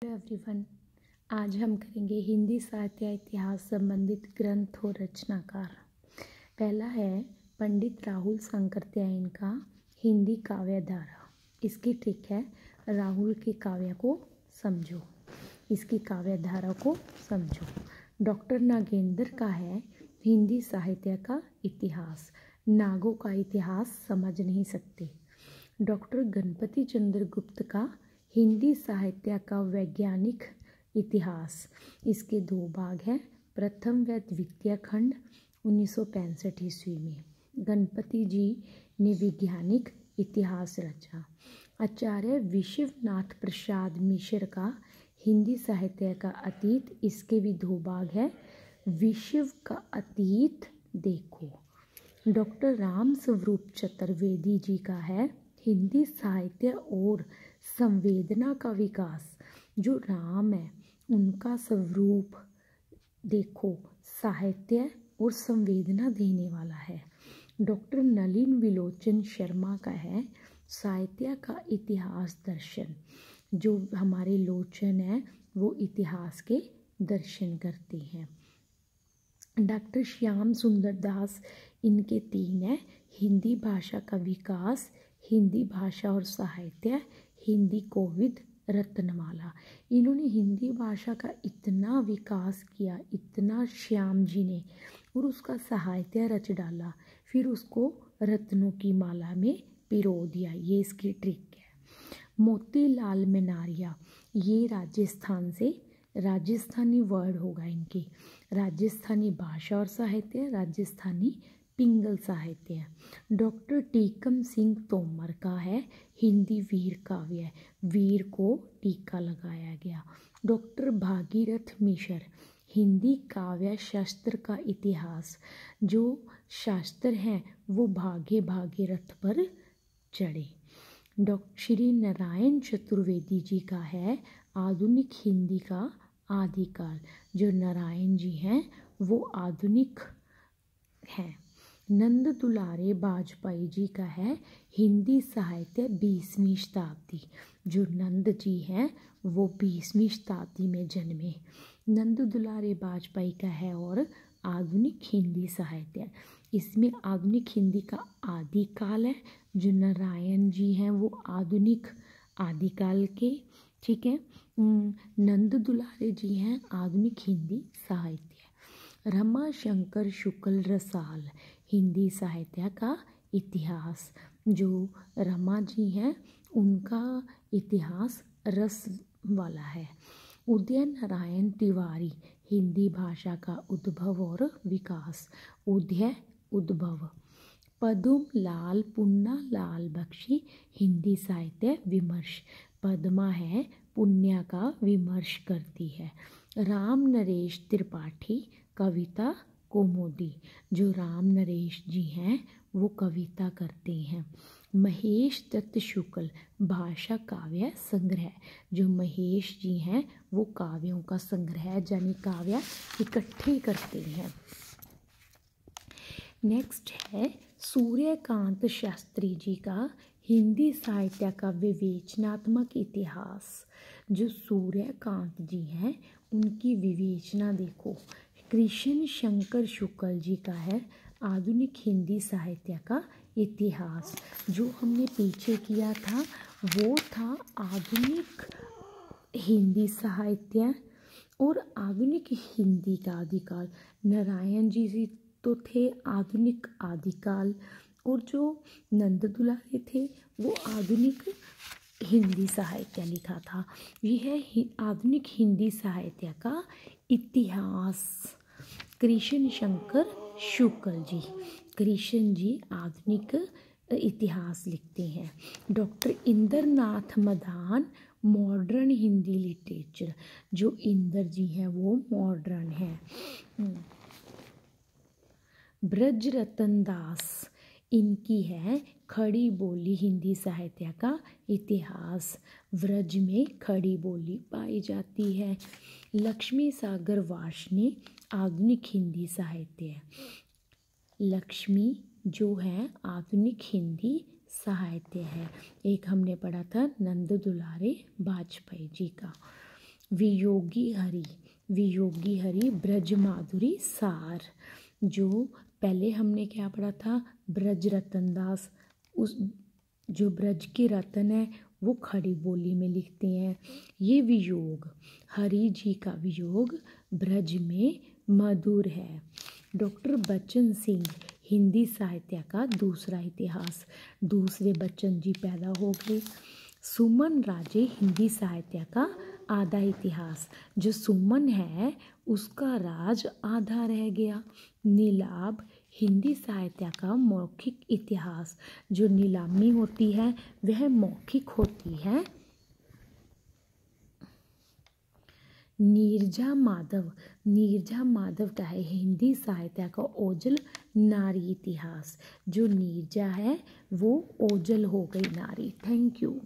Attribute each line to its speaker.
Speaker 1: Hello everyone. आज हम करेंगे हिंदी साहित्य इतिहास संबंधित ग्रंथ और रचनाकार। पहला है पंडित राहुल सांकृत्यायन का हिंदी काव्य धारा। इसकी ट्रिक है राहुल के काव्य को समझो, इसकी काव्य धारा को समझो। डॉक्टर नागेंद्र का है हिंदी साहित्य का इतिहास। नागों का इतिहास समझ नहीं सकते। डॉक्टर गणपति चंद्र गुप्त का हिंदी साहित्य का वैज्ञानिक इतिहास। इसके दो भाग हैं, प्रथम व द्वितीय खंड 1965 ईस्वी में गणपति जी ने वैज्ञानिक इतिहास रचा। आचार्य विश्वनाथ प्रसाद मिश्र का हिंदी साहित्य का अतीत। इसके भी दो भाग हैं, विश्व का अतीत देखो। डॉक्टर राम स्वरूप चतुर्वेदी जी का है हिंदी साहित्य और संवेदना का विकास। जो राम है उनका स्वरूप देखो, साहित्य और संवेदना देने वाला है। डॉक्टर नलिन विलोचन शर्मा का है साहित्य का इतिहास दर्शन। जो हमारे लोचन है वो इतिहास के दर्शन करते हैं। डॉक्टर श्याम सुंदर दास, इनके तीन है, हिंदी भाषा का विकास, हिंदी भाषा और साहित्य, हिंदी कोविद रत्नमाला। इन्होंने हिंदी भाषा का इतना विकास किया, इतना श्याम जी ने, और उसका साहित्य रच डाला, फिर उसको रत्नों की माला में पिरो दिया। ये इसकी ट्रिक है। मोतीलाल मनारिया, ये राजस्थान से, राजस्थानी वर्ड होगा इनके, राजस्थानी भाषा और साहित्य, राजस्थानी पिंगल साहित्य। डॉक्टर टीकम सिंह तोमर का है हिंदी वीर काव्य। वीर को टीका लगाया गया। डॉक्टर भागीरथ मिश्र, हिंदी काव्य शास्त्र का इतिहास। जो शास्त्र हैं वो भागे भागे रथ पर चढ़े। डॉक्टर श्री नारायण चतुर्वेदी जी का है आधुनिक हिंदी का आदिकाल। जो नारायण जी हैं वो आधुनिक हैं। नंद दुलारे बाजपेयी जी का है हिंदी साहित्य 20वीं शताब्दी। जो नंद जी हैं वो 20वीं शताब्दी में जन्मे। नंद दुलारे बाजपेयी का है और आधुनिक हिंदी साहित्य। इसमें आधुनिक हिंदी का आदिकाल है। जो नारायण जी हैं वो आधुनिक आदिकाल के, ठीक है। नंद दुलारे जी हैं आधुनिक हिंदी साहित्य। रमा शंकर शुक्ल रसाल, हिंदी साहित्य का इतिहास। जो रमा जी हैं उनका इतिहास रस वाला है। उदय नारायण तिवारी, हिंदी भाषा का उद्भव और विकास। उदय उद्भव। पद्म लाल पुन्ना लाल बख्शी, हिंदी साहित्य विमर्श। पद्मा है पुण्या का विमर्श करती है। राम नरेश त्रिपाठी, कविता कौमुदी। जो राम नरेश जी हैं वो कविता करते हैं। महेश दत्त शुक्ल, भाषा काव्य संग्रह। जो महेश जी हैं वो काव्यों का संग्रह यानी काव्य इकट्ठे करते हैं। नेक्स्ट है सूर्यकांत शास्त्री जी का हिंदी साहित्य का विवेचनात्मक इतिहास। जो सूर्यकांत जी हैं उनकी विवेचना देखो। कृष्ण शंकर शुक्ल जी का है आधुनिक हिंदी साहित्य का इतिहास। जो हमने पीछे किया था वो था आधुनिक हिंदी साहित्य और आधुनिक हिंदी का आदिकाल। नारायण जी तो थे आधुनिक आदिकाल, और जो नंद दुलारे थे वो आधुनिक हिंदी साहित्य लिखा था। यह है आधुनिक हिंदी साहित्य का इतिहास। कृष्ण शंकर शुक्ल जी, कृष्ण जी आधुनिक इतिहास लिखते हैं। Doctor Indranath Madan, modern Hindi literature. जो इंद्र जी हैं वो मॉडर्न हैं। ब्रजरतन दास, इनकी है खड़ी बोली हिंदी साहित्य का इतिहास। व्रज में खड़ी बोली पाई जाती है। लक्ष्मी सागर वार्ष्णेय, आधुनिक हिंदी साहित्य। लक्ष्मी जो है आधुनिक हिंदी साहित्य है। एक हमने पढ़ा था नंद दुलारे बाजपेयी जी का। वियोगी हरि ब्रज माधुरी सार। जो पहले हमने क्या पढ़ा था, ब्रज रतन दास, उस जो ब्रज के रतन है वो खड़ी बोली में लिखते हैं। ये वियोग, हरि जी का वियोग ब्रज में मधुर है। डॉक्टर बच्चन सिंह हिंदी साहित्य का दूसरा इतिहास। दूसरे बच्चन जी पैदा हो गए। सुमन राजे हिंदी साहित्य का आधा इतिहास। जो सुमन है उसका राज आधा रह गया। नीलाभ हिंदी साहित्य का मौखिक इतिहास। जो नीलामी होती है वह मौखिक होती है। नीरजा माधव का है हिंदी साहित्य का ओजल नारी इतिहास। जो नीरजा है वो ओजल हो गई नारी। Thank you.